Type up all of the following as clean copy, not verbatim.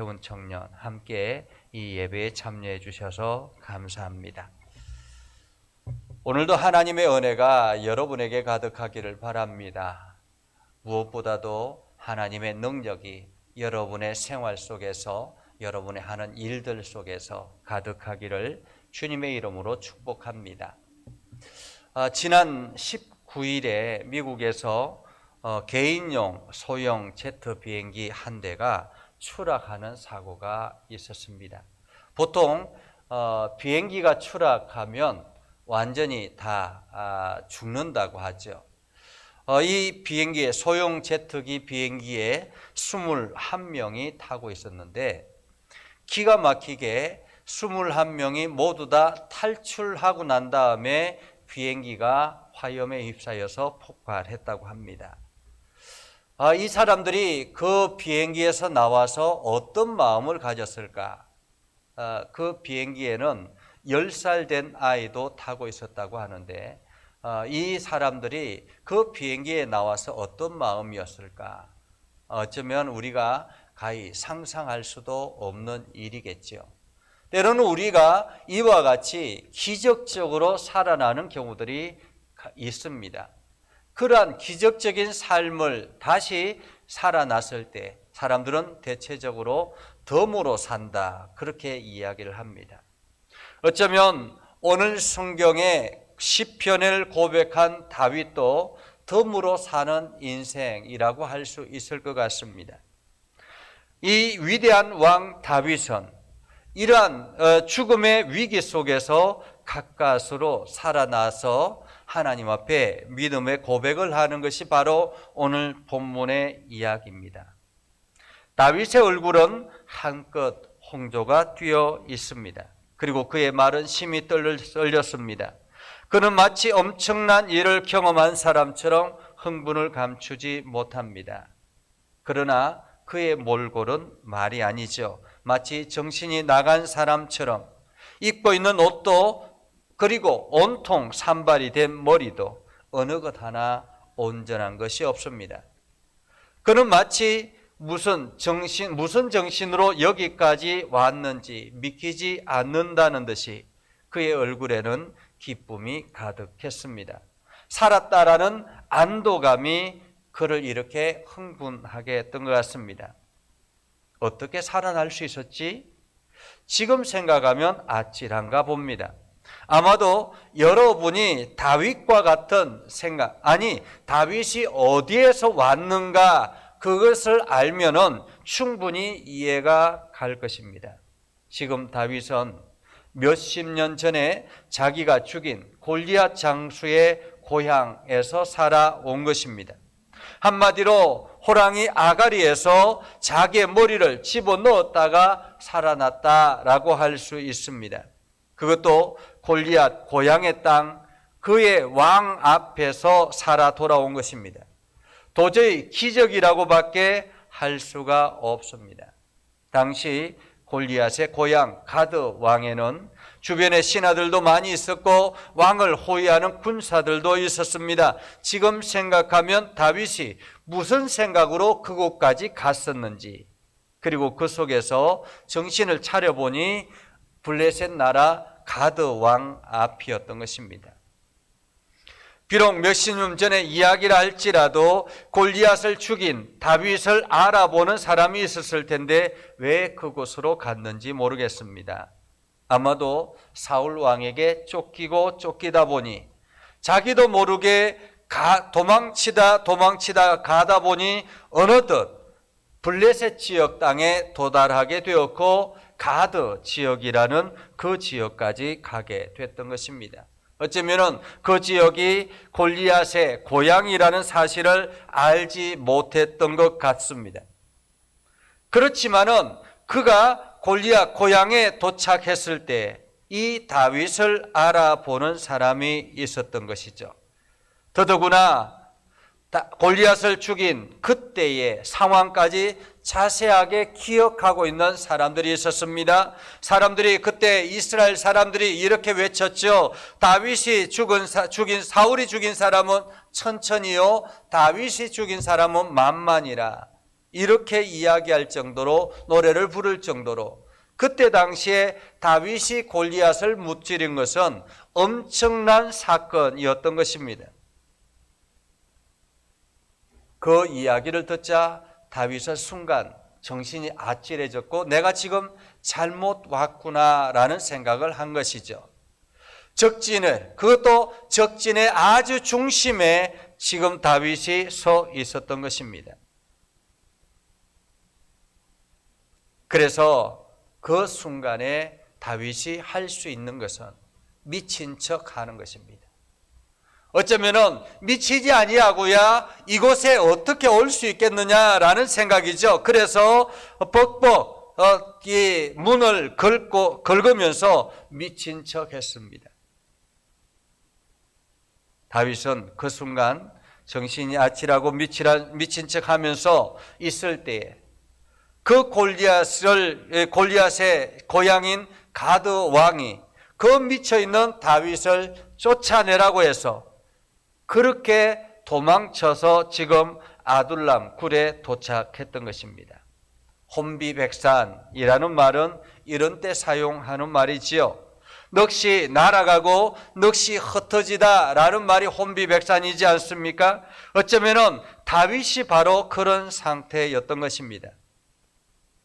이태훈 청년 함께 이 예배에 참여해 주셔서 감사합니다. 오늘도 하나님의 은혜가 여러분에게 가득하기를 바랍니다. 무엇보다도 하나님의 능력이 여러분의 생활 속에서, 여러분의 하는 일들 속에서 가득하기를 주님의 이름으로 축복합니다. 지난 19일에 미국에서 개인용 소형 제트 비행기 한 대가 추락하는 사고가 있었습니다. 보통 비행기가 추락하면 완전히 다 죽는다고 하죠. 이 비행기에, 소형 제트기 비행기에 21명이 타고 있었는데 기가 막히게 21명이 모두 다 탈출하고 난 다음에 비행기가 화염에 휩싸여서 폭발했다고 합니다. 이 사람들이 그 비행기에서 나와서 어떤 마음을 가졌을까? 그 비행기에는 10살 된 아이도 타고 있었다고 하는데 이 사람들이 그 비행기에 나와서 어떤 마음이었을까? 어쩌면 우리가 가히 상상할 수도 없는 일이겠죠. 때로는 우리가 이와 같이 기적적으로 살아나는 경우들이 있습니다. 그러한 기적적인 삶을 다시 살아났을 때 사람들은 대체적으로 덤으로 산다, 그렇게 이야기를 합니다. 어쩌면 오늘 성경의 시편을 고백한 다윗도 덤으로 사는 인생이라고 할 수 있을 것 같습니다. 이 위대한 왕 다윗은 이러한 죽음의 위기 속에서 가까스로 살아나서 하나님 앞에 믿음의 고백을 하는 것이 바로 오늘 본문의 이야기입니다. 다윗의 얼굴은 한껏 홍조가 띄어 있습니다. 그리고 그의 말은 심히 떨렸습니다. 그는 마치 엄청난 일을 경험한 사람처럼 흥분을 감추지 못합니다. 그러나 그의 몰골은 말이 아니죠. 마치 정신이 나간 사람처럼 입고 있는 옷도, 그리고 온통 산발이 된 머리도 어느 것 하나 온전한 것이 없습니다. 그는 마치 무슨 정신으로 여기까지 왔는지 믿기지 않는다는 듯이 그의 얼굴에는 기쁨이 가득했습니다. 살았다라는 안도감이 그를 이렇게 흥분하게 했던 것 같습니다. 어떻게 살아날 수 있었지? 지금 생각하면 아찔한가 봅니다. 아마도 여러분이 다윗과 같은 생각, 아니 다윗이 어디에서 왔는가, 그것을 알면은 충분히 이해가 갈 것입니다. 지금 다윗은 몇십 년 전에 자기가 죽인 골리앗 장수의 고향에서 살아온 것입니다. 한마디로 호랑이 아가리에서 자기의 머리를 집어넣었다가 살아났다라고 할 수 있습니다. 그것도 골리앗 고향의 땅, 그의 왕 앞에서 살아 돌아온 것입니다. 도저히 기적이라고밖에 할 수가 없습니다. 당시 골리앗의 고향 가드 왕에는 주변에 신하들도 많이 있었고 왕을 호위하는 군사들도 있었습니다. 지금 생각하면 다윗이 무슨 생각으로 그곳까지 갔었는지, 그리고 그 속에서 정신을 차려보니 블레셋 나라 가드 왕 앞이었던 것입니다. 비록 몇십 년 전의 이야기라 할지라도 골리앗을 죽인 다윗을 알아보는 사람이 있었을 텐데 왜 그곳으로 갔는지 모르겠습니다. 아마도 사울 왕에게 쫓기고 쫓기다 보니 자기도 모르게 도망치다 가다 보니 어느덧 블레셋 지역 땅에 도달하게 되었고 가드 지역이라는 그 지역까지 가게 됐던 것입니다. 어쩌면 그 지역이 골리앗의 고향이라는 사실을 알지 못했던 것 같습니다. 그렇지만은 그가 골리앗 고향에 도착했을 때 이 다윗을 알아보는 사람이 있었던 것이죠. 더더구나 골리앗을 죽인 그때의 상황까지 자세하게 기억하고 있는 사람들이 있었습니다. 사람들이 그때 이스라엘 사람들이 이렇게 외쳤죠. 사울이 죽인 사람은 천천히요, 다윗이 죽인 사람은 만만이라. 이렇게 이야기할 정도로, 노래를 부를 정도로 그때 당시에 다윗이 골리앗을 무찌른 것은 엄청난 사건이었던 것입니다. 그 이야기를 듣자 다윗은 순간 정신이 아찔해졌고 내가 지금 잘못 왔구나라는 생각을 한 것이죠. 적진을, 그것도 적진의 아주 중심에 지금 다윗이 서 있었던 것입니다. 그래서 그 순간에 다윗이 할 수 있는 것은 미친 척 하는 것입니다. 어쩌면은 미치지 아니하고야 이곳에 어떻게 올 수 있겠느냐라는 생각이죠. 그래서 벅벅 이 문을 긁으면서 미친 척 했습니다. 다윗은 그 순간 정신이 아찔하고 미친 척 하면서 있을 때에 그 골리앗의 고향인 가드 왕이 그 미쳐있는 다윗을 쫓아내라고 해서 그렇게 도망쳐서 지금 아둘람 굴에 도착했던 것입니다. 혼비백산이라는 말은 이런 때 사용하는 말이지요. 넋이 날아가고 넋이 흩어지다 라는 말이 혼비백산이지 않습니까? 어쩌면은 다윗이 바로 그런 상태였던 것입니다.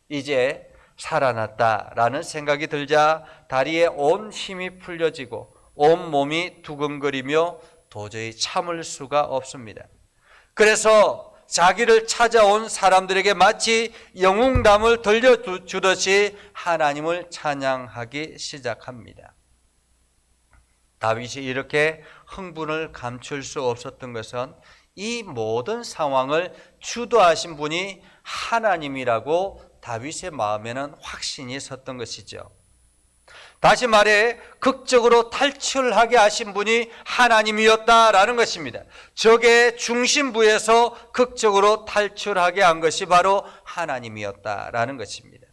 이제 살아났다라는 생각이 들자 다리에 온 힘이 풀려지고 온 몸이 두근거리며 도저히 참을 수가 없습니다. 그래서 자기를 찾아온 사람들에게 마치 영웅담을 들려주듯이 하나님을 찬양하기 시작합니다. 다윗이 이렇게 흥분을 감출 수 없었던 것은 이 모든 상황을 주도하신 분이 하나님이라고 다윗의 마음에는 확신이 섰던 것이죠. 다시 말해 극적으로 탈출하게 하신 분이 하나님이었다라는 것입니다. 적의 중심부에서 극적으로 탈출하게 한 것이 바로 하나님이었다라는 것입니다.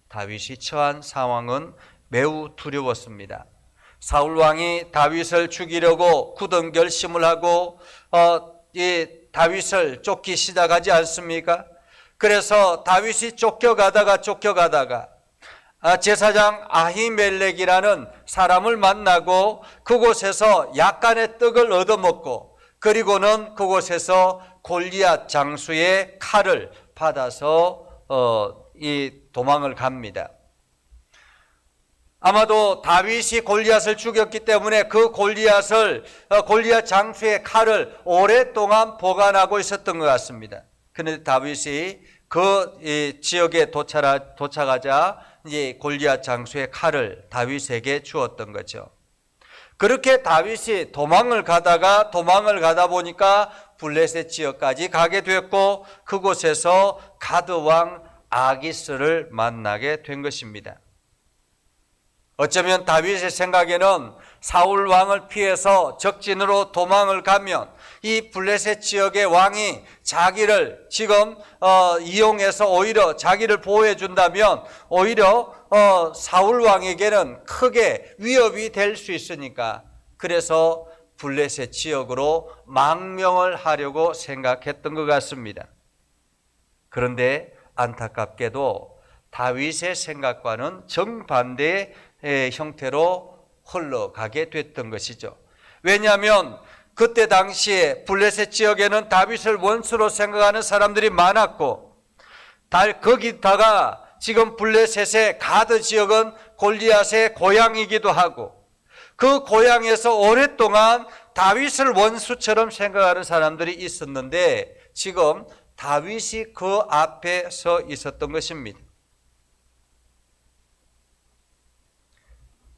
다윗이 처한 상황은 매우 두려웠습니다. 사울 왕이 다윗을 죽이려고 굳은 결심을 하고 이 다윗을 쫓기 시작하지 않습니까? 그래서 다윗이 쫓겨가다가 제사장 아히멜렉이라는 사람을 만나고 그곳에서 약간의 떡을 얻어먹고 그리고는 그곳에서 골리앗 장수의 칼을 받아서 이 도망을 갑니다. 아마도 다윗이 골리앗을 죽였기 때문에 그 골리앗 장수의 칼을 오랫동안 보관하고 있었던 것 같습니다. 그런데 다윗이 그 지역에 도착하자 이제 골리앗 장수의 칼을 다윗에게 주었던 거죠. 그렇게 다윗이 도망을 가다 보니까 블레셋 지역까지 가게 됐고 그곳에서 가드 왕 아기스를 만나게 된 것입니다. 어쩌면 다윗의 생각에는 사울 왕을 피해서 적진으로 도망을 가면 이 블레셋 지역의 왕이 자기를 지금 이용해서 오히려 자기를 보호해 준다면 오히려 사울 왕에게는 크게 위협이 될 수 있으니까 그래서 블레셋 지역으로 망명을 하려고 생각했던 것 같습니다. 그런데 안타깝게도 다윗의 생각과는 정반대의 형태로 흘러가게 됐던 것이죠. 왜냐하면 그때 당시에 블레셋 지역에는 다윗을 원수로 생각하는 사람들이 많았고 거기다가 지금 블레셋의 가드 지역은 골리앗의 고향이기도 하고 그 고향에서 오랫동안 다윗을 원수처럼 생각하는 사람들이 있었는데 지금 다윗이 그 앞에 서 있었던 것입니다.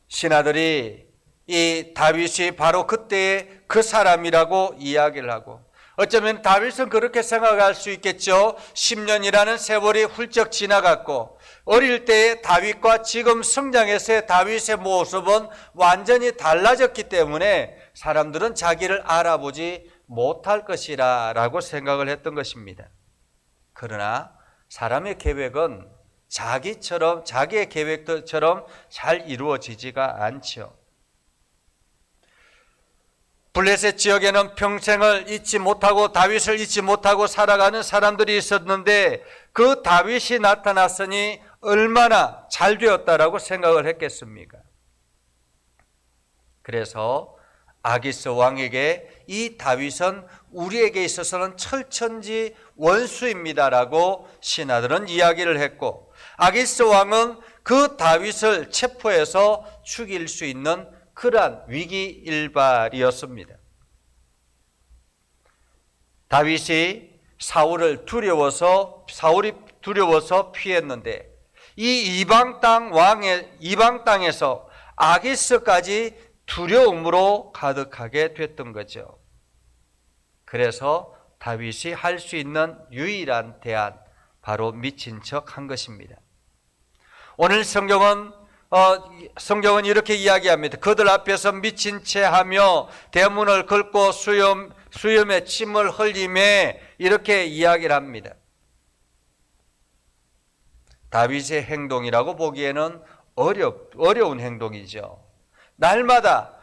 신하들이 이 다윗이 바로 그때의 그 사람이라고 이야기를 하고 어쩌면 다윗은 그렇게 생각할 수 있겠죠. 10년이라는 세월이 훌쩍 지나갔고 어릴 때의 다윗과 지금 성장해서의 다윗의 모습은 완전히 달라졌기 때문에 사람들은 자기를 알아보지 못할 것이라 라고 생각을 했던 것입니다. 그러나 사람의 계획은 자기의 계획처럼 잘 이루어지지가 않죠. 블레셋 지역에는 평생을 잊지 못하고 다윗을 잊지 못하고 살아가는 사람들이 있었는데 그 다윗이 나타났으니 얼마나 잘 되었다라고 생각을 했겠습니까? 그래서 아기스 왕에게 이 다윗은 우리에게 있어서는 철천지 원수입니다라고 신하들은 이야기를 했고, 아기스 왕은 그 다윗을 체포해서 죽일 수 있는 그러한 위기일발이었습니다. 다윗이 사울이 두려워서 피했는데 이 이방 땅에서 아기스까지 두려움으로 가득하게 됐던 거죠. 그래서 다윗이 할 수 있는 유일한 대안, 바로 미친 척 한 것입니다. 오늘 성경은 이렇게 이야기합니다. 그들 앞에서 미친 채 하며 대문을 긁고 수염에 침을 흘리며 이렇게 이야기를 합니다. 다윗의 행동이라고 보기에는 어려운 행동이죠. 날마다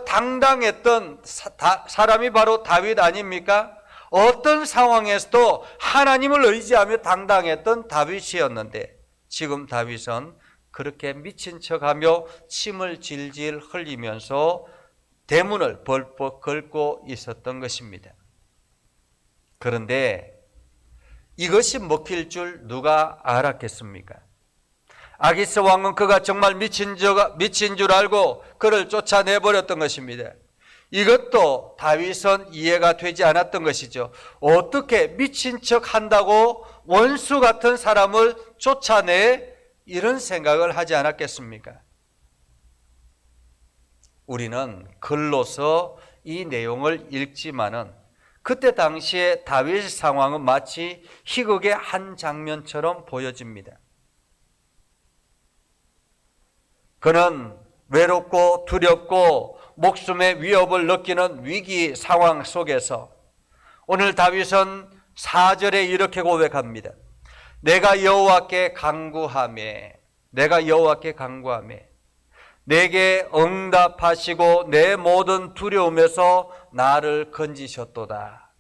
당당했던 사람이 바로 다윗 아닙니까? 어떤 상황에서도 하나님을 의지하며 당당했던 다윗이었는데 지금 다윗은 그렇게 미친 척하며 침을 질질 흘리면서 대문을 벌벌 긁고 있었던 것입니다. 그런데 이것이 먹힐 줄 누가 알았겠습니까? 아기스 왕은 그가 정말 미친 줄 알고 그를 쫓아내버렸던 것입니다. 이것도 다윗은 이해가 되지 않았던 것이죠. 어떻게 미친 척 한다고 원수 같은 사람을 쫓아내? 이런 생각을 하지 않았겠습니까? 우리는 글로서 이 내용을 읽지만은 그때 당시에 다윗의 상황은 마치 희극의 한 장면처럼 보여집니다. 그는 외롭고 두렵고 목숨의 위협을 느끼는 위기 상황 속에서 오늘 다윗은 4절에 이렇게 고백합니다. 내가 여호와께 간구하매 내게 응답하시고 내 모든 두려움에서 나를 건지셨도다.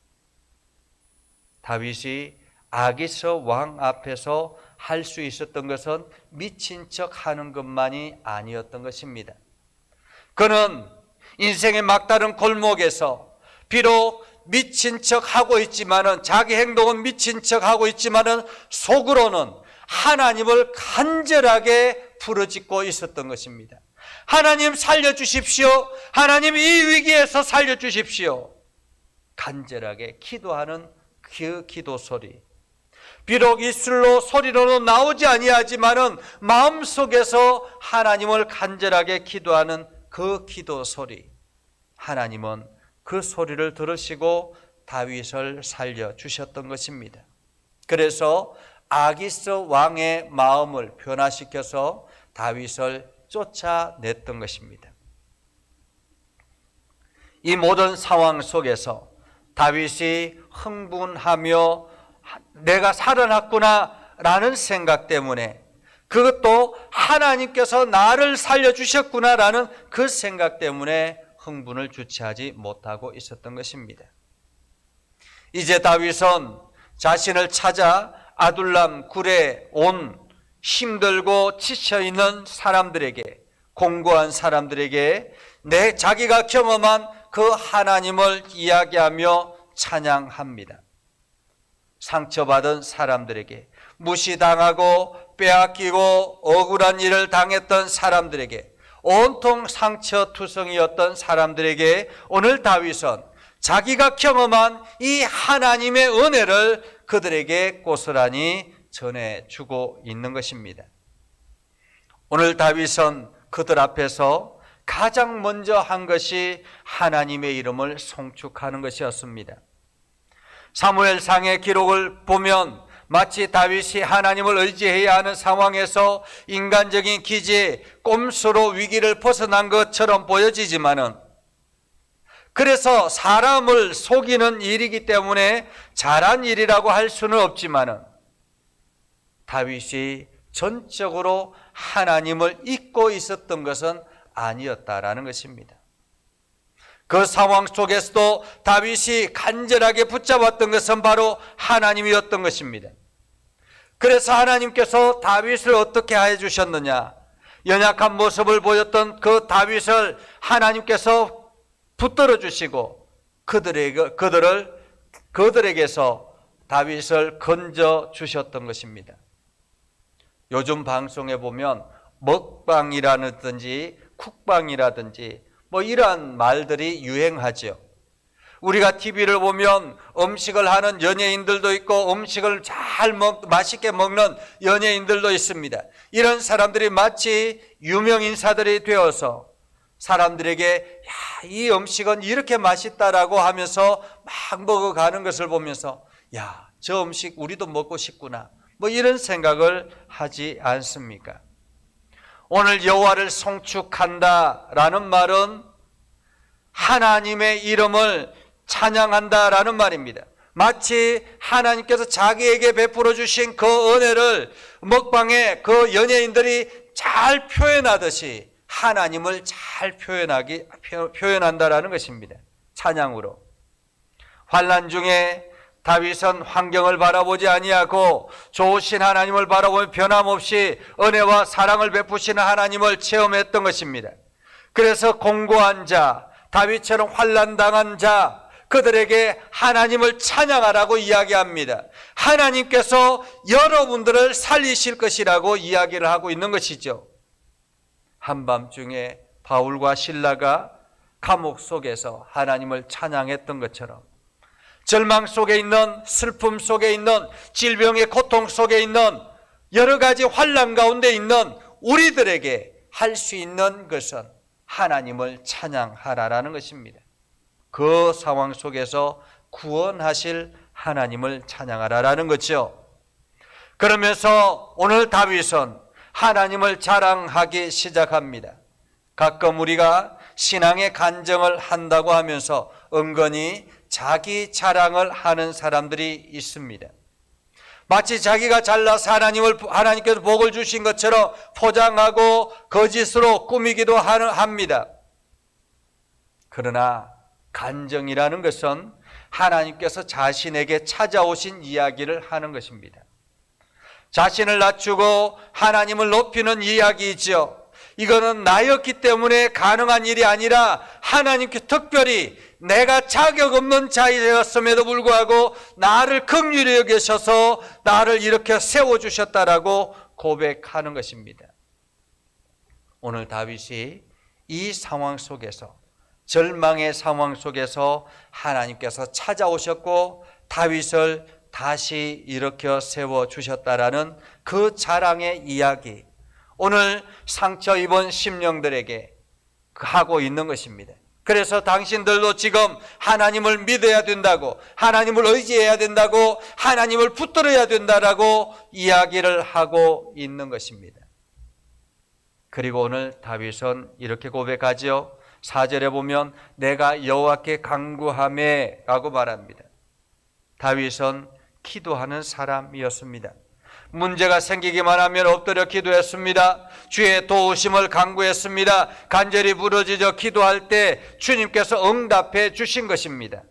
다윗이 아기스 왕 앞에서 할 수 있었던 것은 미친 척 하는 것만이 아니었던 것입니다. 그는 인생의 막다른 골목에서 비록 미친 척 하고 있지만은, 자기 행동은 미친 척 하고 있지만은 속으로는 하나님을 간절하게 부르짖고 있었던 것입니다. 하나님 살려주십시오. 하나님 이 위기에서 살려주십시오. 간절하게 기도하는 그 기도 소리. 비록 입술로 소리로는 나오지 아니하지만은 마음속에서 하나님을 간절하게 기도하는 그 기도 소리. 하나님은 그 소리를 들으시고 다윗을 살려주셨던 것입니다. 그래서 아기스 왕의 마음을 변화시켜서 다윗을 쫓아냈던 것입니다. 이 모든 상황 속에서 다윗이 흥분하며 내가 살아났구나 라는 생각 때문에, 그것도 하나님께서 나를 살려주셨구나 라는 그 생각 때문에 흥분을 주체하지 못하고 있었던 것입니다. 이제 다윗은 자신을 찾아 아둘람 굴에 온 힘들고 지쳐있는 사람들에게, 공고한 사람들에게 자기가 경험한 그 하나님을 이야기하며 찬양합니다. 상처받은 사람들에게, 무시당하고 빼앗기고 억울한 일을 당했던 사람들에게, 온통 상처투성이었던 사람들에게 오늘 다윗은 자기가 경험한 이 하나님의 은혜를 그들에게 고스란히 전해주고 있는 것입니다. 오늘 다윗은 그들 앞에서 가장 먼저 한 것이 하나님의 이름을 송축하는 것이었습니다. 사무엘상의 기록을 보면 마치 다윗이 하나님을 의지해야 하는 상황에서 인간적인 기지에 꼼수로 위기를 벗어난 것처럼 보여지지만은, 그래서 사람을 속이는 일이기 때문에 잘한 일이라고 할 수는 없지만은 다윗이 전적으로 하나님을 잊고 있었던 것은 아니었다라는 것입니다. 그 상황 속에서도 다윗이 간절하게 붙잡았던 것은 바로 하나님이었던 것입니다. 그래서 하나님께서 다윗을 어떻게 해 주셨느냐? 연약한 모습을 보였던 그 다윗을 하나님께서 붙들어 주시고 그들에게서 다윗을 건져 주셨던 것입니다. 요즘 방송에 보면 먹방이라든지 쿡방이라든지 이러한 말들이 유행하죠. 우리가 TV를 보면 음식을 하는 연예인들도 있고 음식을 맛있게 먹는 연예인들도 있습니다. 이런 사람들이 마치 유명 인사들이 되어서 사람들에게 이 음식은 이렇게 맛있다라고 하면서 막 먹어가는 것을 보면서 저 음식 우리도 먹고 싶구나 이런 생각을 하지 않습니까? 오늘 여호와를 송축한다라는 말은 하나님의 이름을 찬양한다라는 말입니다. 마치 하나님께서 자기에게 베풀어 주신 그 은혜를 먹방에 그 연예인들이 잘 표현하듯이 하나님을 잘 표현한다라는 것입니다. 찬양으로. 환난 중에 다윗은 환경을 바라보지 아니하고 좋으신 하나님을 바라보며 변함없이 은혜와 사랑을 베푸시는 하나님을 체험했던 것입니다. 그래서 공고한 자, 다윗처럼 환난당한 자, 그들에게 하나님을 찬양하라고 이야기합니다. 하나님께서 여러분들을 살리실 것이라고 이야기를 하고 있는 것이죠. 한밤중에 바울과 실라가 감옥 속에서 하나님을 찬양했던 것처럼 절망 속에 있는, 슬픔 속에 있는, 질병의 고통 속에 있는, 여러 가지 환난 가운데 있는 우리들에게 할 수 있는 것은 하나님을 찬양하라라는 것입니다. 그 상황 속에서 구원하실 하나님을 찬양하라라는 거죠. 그러면서 오늘 다윗은 하나님을 자랑하기 시작합니다. 가끔 우리가 신앙의 간증을 한다고 하면서 은근히 자기 자랑을 하는 사람들이 있습니다. 마치 자기가 잘나서 하나님께서 복을 주신 것처럼 포장하고 거짓으로 꾸미기도 합니다. 그러나 간증이라는 것은 하나님께서 자신에게 찾아오신 이야기를 하는 것입니다. 자신을 낮추고 하나님을 높이는 이야기이죠. 이거는 나였기 때문에 가능한 일이 아니라 하나님께 특별히 내가 자격 없는 자였음에도 불구하고 나를 긍휼히 여기셔서 나를 이렇게 세워주셨다라고 고백하는 것입니다. 오늘 다윗이 이 상황 속에서, 절망의 상황 속에서 하나님께서 찾아오셨고 다윗을 다시 일으켜 세워주셨다라는 그 자랑의 이야기, 오늘 상처 입은 심령들에게 하고 있는 것입니다. 그래서 당신들도 지금 하나님을 믿어야 된다고, 하나님을 의지해야 된다고, 하나님을 붙들어야 된다라고 이야기를 하고 있는 것입니다. 그리고 오늘 다윗은 이렇게 고백하죠. 4절에 보면 내가 여호와께 간구하매 라고 말합니다. 다윗은 기도하는 사람이었습니다. 문제가 생기기만 하면 엎드려 기도했습니다. 주의 도우심을 간구했습니다. 간절히 부르짖어 기도할 때 주님께서 응답해 주신 것입니다.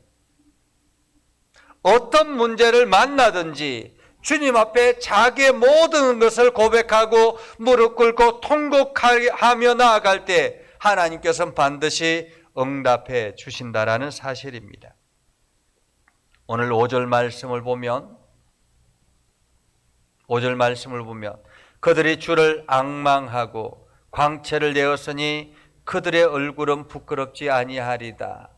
어떤 문제를 만나든지 주님 앞에 자기의 모든 것을 고백하고 무릎 꿇고 통곡하며 나아갈 때 하나님께서는 반드시 응답해 주신다라는 사실입니다. 오늘 5절 말씀을 보면 그들이 주를 앙망하고 광채를 내었으니 그들의 얼굴은 부끄럽지 아니하리다.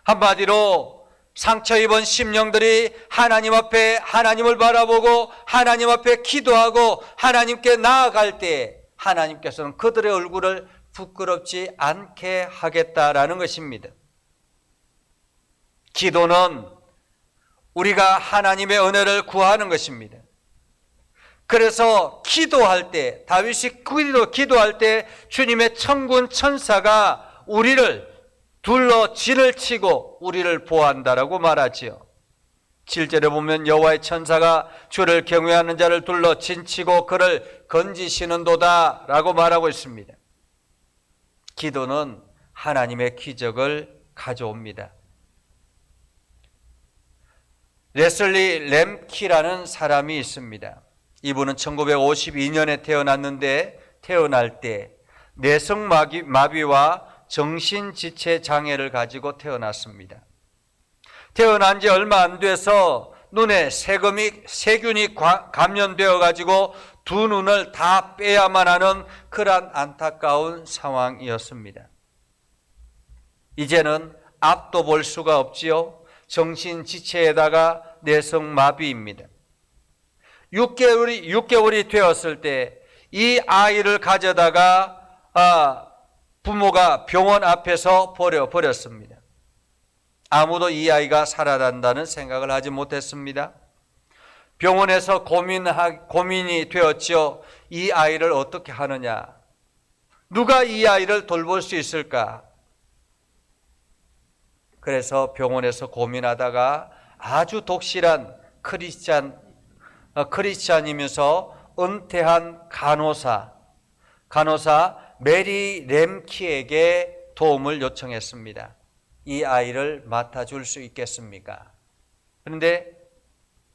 한마디로 상처 입은 심령들이 하나님 앞에 하나님을 바라보고 하나님 앞에 기도하고 하나님께 나아갈 때 하나님께서는 그들의 얼굴을 부끄럽지 않게 하겠다라는 것입니다. 기도는 우리가 하나님의 은혜를 구하는 것입니다. 그래서 기도할 때, 다윗이 기도할 때 주님의 천군 천사가 우리를 둘러 진을 치고 우리를 보호한다라고 말하지요. 7절에 보면 여호와의 천사가 주를 경외하는 자를 둘러 진치고 그를 건지시는도다 라고 말하고 있습니다. 기도는 하나님의 기적을 가져옵니다. 레슬리 램키라는 사람이 있습니다. 이분은 1952년에 태어났는데 태어날 때 내성마비와 정신지체 장애를 가지고 태어났습니다. 태어난 지 얼마 안 돼서 눈에 세균이 감염되어 가지고 두 눈을 다 빼야만 하는 그러한 안타까운 상황이었습니다. 이제는 앞도 볼 수가 없지요. 정신지체에다가 내성마비입니다. 6개월이 되었을 때 이 아이를 가져다가 부모가 병원 앞에서 버렸습니다. 아무도 이 아이가 살아난다는 생각을 하지 못했습니다. 병원에서 고민이 되었죠. 이 아이를 어떻게 하느냐? 누가 이 아이를 돌볼 수 있을까? 그래서 병원에서 고민하다가 아주 독실한 크리스찬이면서 은퇴한 간호사 메리 램키에게 도움을 요청했습니다. 이 아이를 맡아줄 수 있겠습니까? 그런데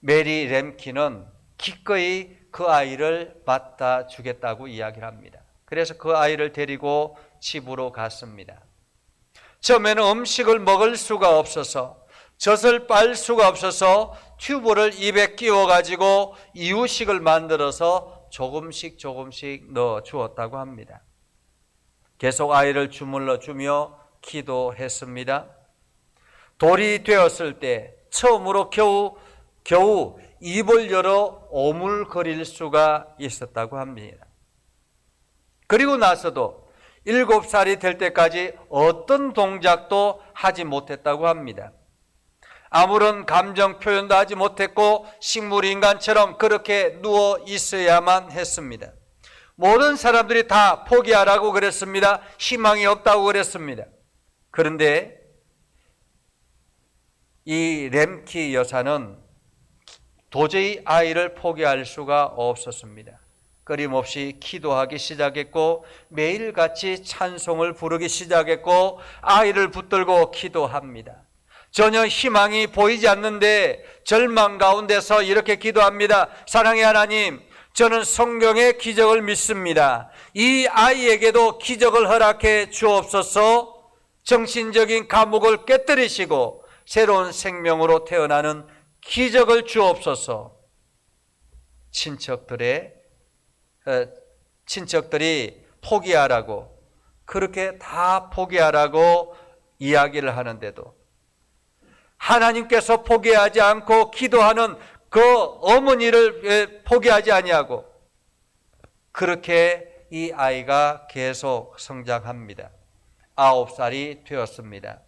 메리 램키는 기꺼이 그 아이를 맡아주겠다고 이야기를 합니다. 그래서 그 아이를 데리고 집으로 갔습니다. 처음에는 음식을 먹을 수가 없어서, 젖을 빨 수가 없어서 튜브를 입에 끼워가지고 이유식을 만들어서 조금씩 넣어 주었다고 합니다. 계속 아이를 주물러 주며 기도했습니다. 돌이 되었을 때 처음으로 겨우 입을 열어 오물거릴 수가 있었다고 합니다. 그리고 나서도 7살이 될 때까지 어떤 동작도 하지 못했다고 합니다. 아무런 감정 표현도 하지 못했고 식물인간처럼 그렇게 누워 있어야만 했습니다. 모든 사람들이 다 포기하라고 그랬습니다. 희망이 없다고 그랬습니다. 그런데 이 램키 여사는 도저히 아이를 포기할 수가 없었습니다. 끊임없이 기도하기 시작했고 매일같이 찬송을 부르기 시작했고 아이를 붙들고 기도합니다. 전혀 희망이 보이지 않는데 절망 가운데서 이렇게 기도합니다. 사랑의 하나님, 저는 성경의 기적을 믿습니다. 이 아이에게도 기적을 허락해 주옵소서. 정신적인 감옥을 깨뜨리시고 새로운 생명으로 태어나는 기적을 주옵소서. 친척들이 포기하라고, 그렇게 다 포기하라고 이야기를 하는데도 하나님께서 포기하지 않고 기도하는 그 어머니를 포기하지 아니하고 그렇게 이 아이가 계속 성장합니다. 9살이 되었습니다.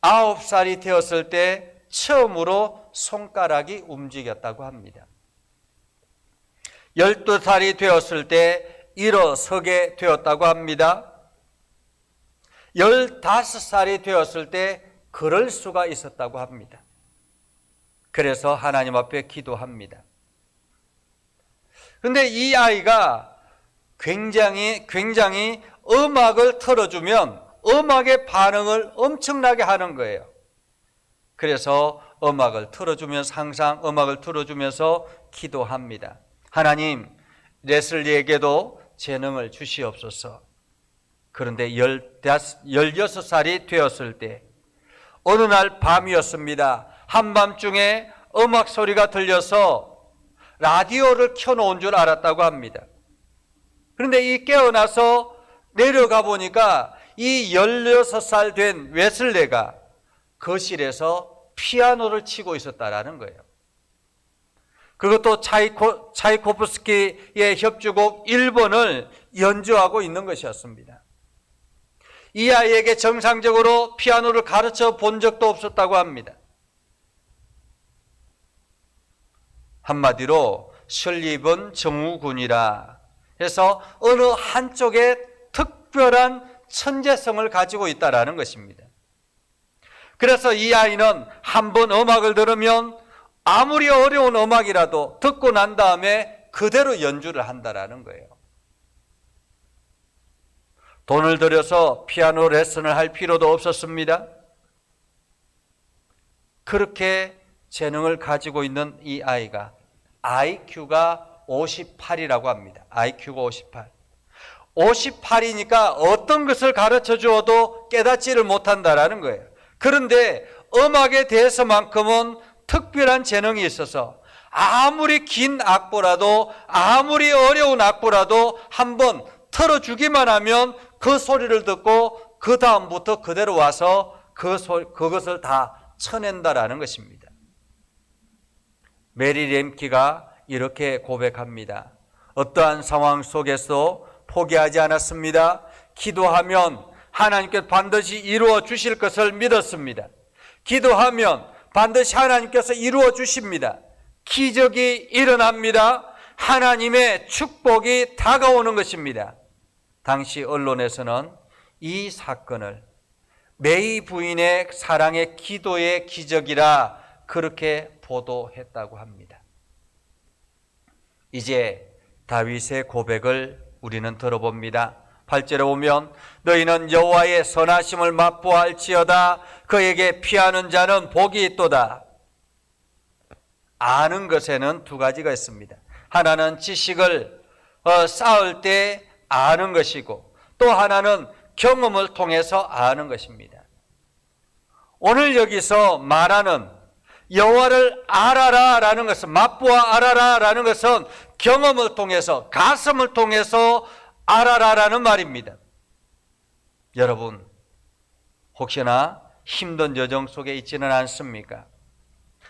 9살이 되었을 때 처음으로 손가락이 움직였다고 합니다. 12살이 되었을 때 일어서게 되었다고 합니다. 15살이 되었을 때 걸을 수가 있었다고 합니다. 그래서 하나님 앞에 기도합니다. 그런데 이 아이가 굉장히 음악을 틀어주면 음악의 반응을 엄청나게 하는 거예요. 그래서 음악을 틀어주면서 항상 음악을 틀어주면서 기도합니다. 하나님, 레슬리에게도 재능을 주시옵소서. 그런데 16살이 되었을 때 어느 날 밤이었습니다. 한밤중에 음악 소리가 들려서 라디오를 켜놓은 줄 알았다고 합니다. 그런데 이 깨어나서 내려가 보니까 이 16살 된 웨슬레가 거실에서 피아노를 치고 있었다라는 거예요. 그것도 차이코프스키의 협주곡 1번을 연주하고 있는 것이었습니다. 이 아이에게 정상적으로 피아노를 가르쳐 본 적도 없었다고 합니다. 한마디로 설립은 정우군이라 해서 어느 한쪽에 특별한 천재성을 가지고 있다라는 것입니다. 그래서 이 아이는 한번 음악을 들으면 아무리 어려운 음악이라도 듣고 난 다음에 그대로 연주를 한다라는 거예요. 돈을 들여서 피아노 레슨을 할 필요도 없었습니다. 그렇게 재능을 가지고 있는 이 아이가 IQ가 58이라고 합니다. IQ가 58. 58이니까 어떤 것을 가르쳐 주어도 깨닫지를 못한다라는 거예요. 그런데 음악에 대해서만큼은 특별한 재능이 있어서 아무리 긴 악보라도 아무리 어려운 악보라도 한번 틀어주기만 하면 그 소리를 듣고 그 다음부터 그대로 와서 그것을 다 쳐낸다라는 것입니다. 메리 렘키가 이렇게 고백합니다. 어떠한 상황 속에서 포기하지 않았습니다. 기도하면 하나님께서 반드시 이루어 주실 것을 믿었습니다. 기도하면 반드시 하나님께서 이루어 주십니다. 기적이 일어납니다. 하나님의 축복이 다가오는 것입니다. 당시 언론에서는 이 사건을 메이 부인의 사랑의 기도의 기적이라 그렇게 보도했다고 합니다. 이제 다윗의 고백을 우리는 들어봅니다. 8절에 보면 너희는 여호와의 선하심을 맛보아할지어다 그에게 피하는 자는 복이 있도다. 아는 것에는 두 가지가 있습니다. 하나는 지식을 쌓을 때 아는 것이고 또 하나는 경험을 통해서 아는 것입니다. 오늘 여기서 말하는 여호와를 알아라라는 것은 맛보아 알아라라는 것은 경험을 통해서 가슴을 통해서 알아라라는 말입니다. 여러분 혹시나 힘든 여정 속에 있지는 않습니까?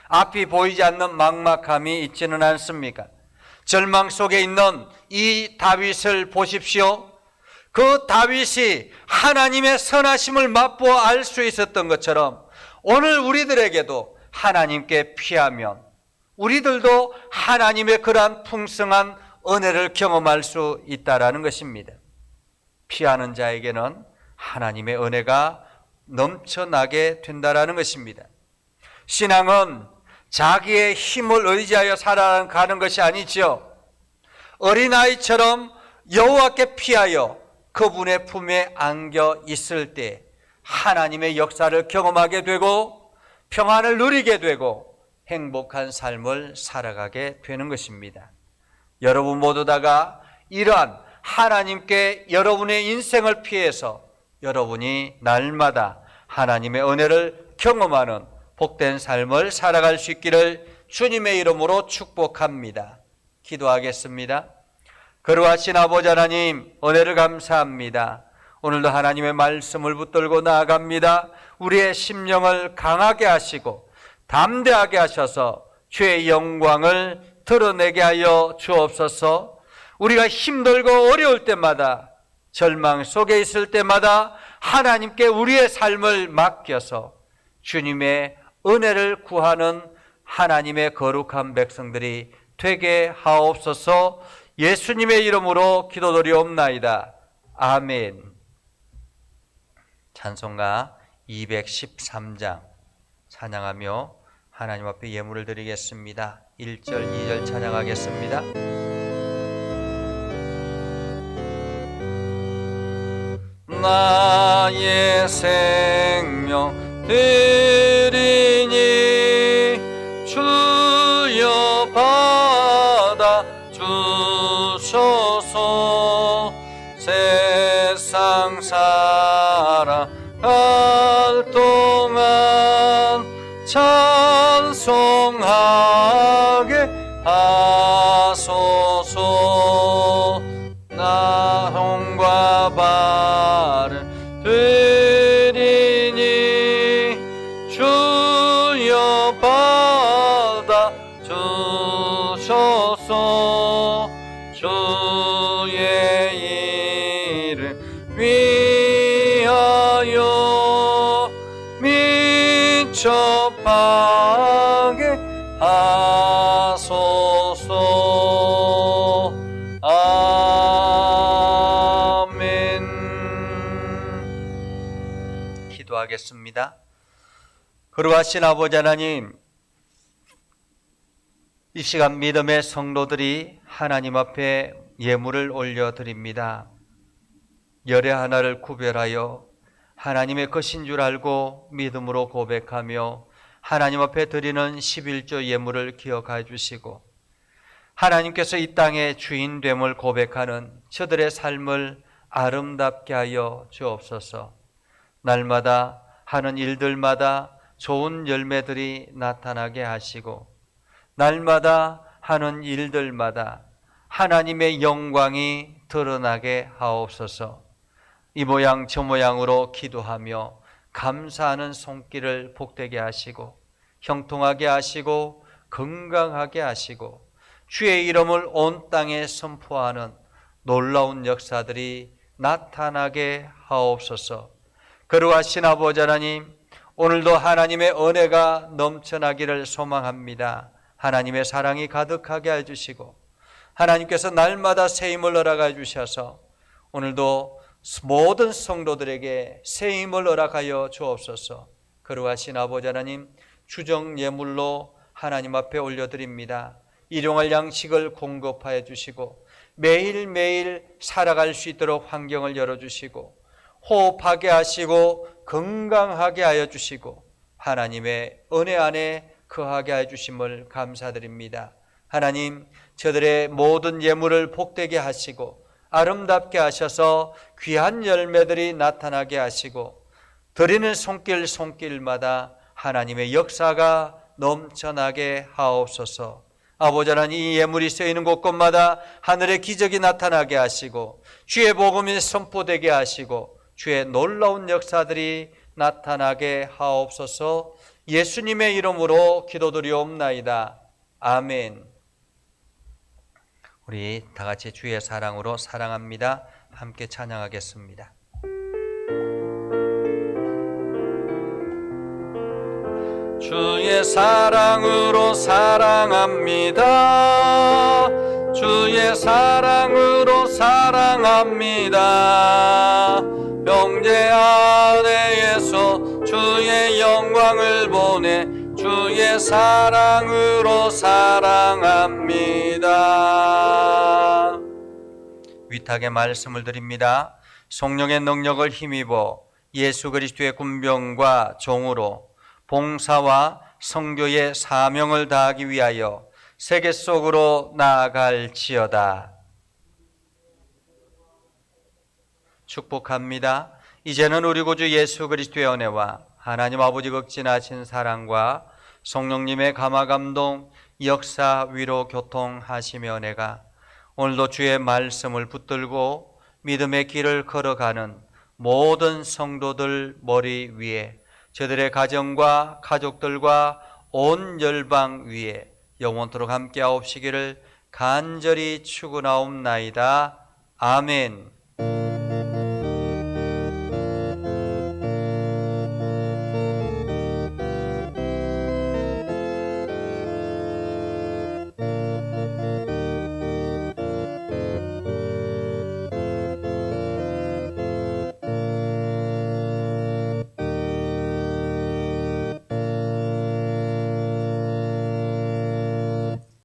앞이 보이지 않는 막막함이 있지는 않습니까? 절망 속에 있는 이 다윗을 보십시오. 그 다윗이 하나님의 선하심을 맛보아 알 수 있었던 것처럼 오늘 우리들에게도 하나님께 피하면 우리들도 하나님의 그러한 풍성한 은혜를 경험할 수 있다라는 것입니다. 피하는 자에게는 하나님의 은혜가 넘쳐나게 된다라는 것입니다. 신앙은 자기의 힘을 의지하여 살아가는 것이 아니죠. 어린아이처럼 여호와께 피하여 그분의 품에 안겨 있을 때 하나님의 역사를 경험하게 되고 평안을 누리게 되고 행복한 삶을 살아가게 되는 것입니다. 여러분 모두 다가 이러한 하나님께 여러분의 인생을 피해서 여러분이 날마다 하나님의 은혜를 경험하는 복된 삶을 살아갈 수 있기를 주님의 이름으로 축복합니다. 기도하겠습니다. 거룩하신 아버지 하나님, 은혜를 감사합니다. 오늘도 하나님의 말씀을 붙들고 나아갑니다. 우리의 심령을 강하게 하시고 담대하게 하셔서 주의 영광을 드러내게 하여 주옵소서. 우리가 힘들고 어려울 때마다 절망 속에 있을 때마다 하나님께 우리의 삶을 맡겨서 주님의 은혜를 구하는 하나님의 거룩한 백성들이 되게 하옵소서. 예수님의 이름으로 기도드리옵나이다. 아멘. 찬송가 213장 찬양하며 하나님 앞에 예물을 드리겠습니다. 1절, 2절 찬양하겠습니다. 나의 생명 드리니 주여 받아 주소서. 세상 살아갈 동안 찬송하게 하소서. 나 hon과 발을 드리니 주여 받아 주소서. 주의 이름 위하여 미쳐 파게 하소서. 아멘. 기도하겠습니다. 거룩하신 아버지 하나님, 이 시간 믿음의 성도들이 하나님 앞에 예물을 올려드립니다. 열의 하나를 구별하여 하나님의 것인 줄 알고 믿음으로 고백하며 하나님 앞에 드리는 11조 예물을 기억하여 주시고, 하나님께서 이 땅의 주인됨을 고백하는 저들의 삶을 아름답게 하여 주옵소서. 날마다 하는 일들마다 좋은 열매들이 나타나게 하시고, 날마다 하는 일들마다 하나님의 영광이 드러나게 하옵소서. 이 모양 저 모양으로 기도하며 감사하는 손길을 복되게 하시고, 형통하게 하시고, 건강하게 하시고, 주의 이름을 온 땅에 선포하는 놀라운 역사들이 나타나게 하옵소서. 거룩하신 아버지 하나님, 오늘도 하나님의 은혜가 넘쳐나기를 소망합니다. 하나님의 사랑이 가득하게 해주시고, 하나님께서 날마다 새 힘을 허락해 주셔서 오늘도 모든 성도들에게 새 힘을 허락하여 주옵소서. 거룩하신 아버지 하나님, 주정 예물로 하나님 앞에 올려드립니다. 일용할 양식을 공급하여 주시고, 매일매일 살아갈 수 있도록 환경을 열어주시고, 호흡하게 하시고 건강하게 하여 주시고, 하나님의 은혜 안에 거하게 하여 주심을 감사드립니다. 하나님, 저들의 모든 예물을 복되게 하시고 아름답게 하셔서 귀한 열매들이 나타나게 하시고, 드리는 손길마다 하나님의 역사가 넘쳐나게 하옵소서. 아버지 하나님, 이 예물이 쓰이는 곳곳마다 하늘의 기적이 나타나게 하시고, 주의 복음이 선포되게 하시고, 주의 놀라운 역사들이 나타나게 하옵소서. 예수님의 이름으로 기도드리옵나이다. 아멘. 우리 다 같이 주의 사랑으로 사랑합니다. 함께 찬양하겠습니다. 주의 사랑으로 사랑합니다. 주의 사랑으로 사랑합니다. 형제 아래에서 주의 영광을 보내 주의 사랑으로 사랑합니다. 위탁의 말씀을 드립니다. 성령의 능력을 힘입어 예수 그리스도의 군병과 종으로 봉사와 선교의 사명을 다하기 위하여 세계 속으로 나아갈지어다. 축복합니다. 이제는 우리 구주 예수 그리스도의 은혜와 하나님 아버지 극진하신 사랑과 성령님의 감화 감동, 역사, 위로, 교통하시며 은혜가 오늘도 주의 말씀을 붙들고 믿음의 길을 걸어가는 모든 성도들 머리 위에, 저들의 가정과 가족들과 온 열방 위에 영원토록 함께 하옵시기를 간절히 축원하옵나이다. 아멘.